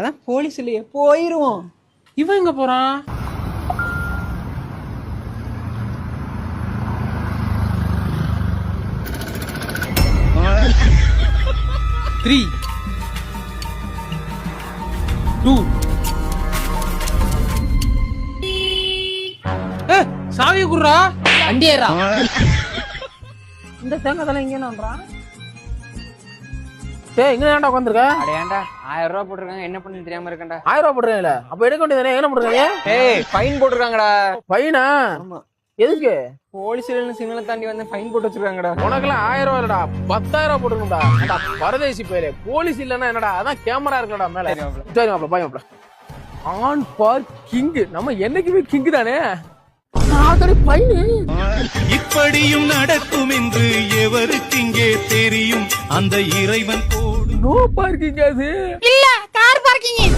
அதான் போலீஸ் இல்லையே, போயிருவோம். இவன் எங்க போறான்? த்ரீ 2 சாவியை குடுறா. வண்டியேறா. இந்த தேங்காய் தலை இங்கே என்னன்றான்? டேய் எங்க ஏன்டா உட்காந்துருக்க? அட ஏன்டா 1000 ரூபா போட்டிருக்காங்க, என்ன பண்ணு தெரியாம இருக்கேன்டா. 1000 ரூபா போடுறீங்களா? அப்ப எடுக்க வேண்டியதானே? என்ன போடுறாங்க? ஏய் ஃபைன் போட்டிருக்காங்கடா. ஃபைனா? ஆமா, எதுக்கு? போலீஸ் சிக்னலை தாண்டி வந்து ஃபைன் போட்டு வச்சிருக்காங்கடா. உனக்கெல்லாம் 1000 ரூபா இல்லடா, 10,000 ரூபா போட்டுருக்கா. பரதேசி பேரு. போலீஸ் இல்லன்னா என்னடா, அதான் கேமரா இருக்கடா மேல. சரி மாப்ள, பாய் மாப்ள. On for king. நம்ம என்னைக்குமே கிங் தானே. இப்படியும் நடக்கும் என்று எவருக்கு இங்கே தெரியும்? அந்த இறைவன் போடு. No parking. அது இல்ல கார் பார்க்கிங்.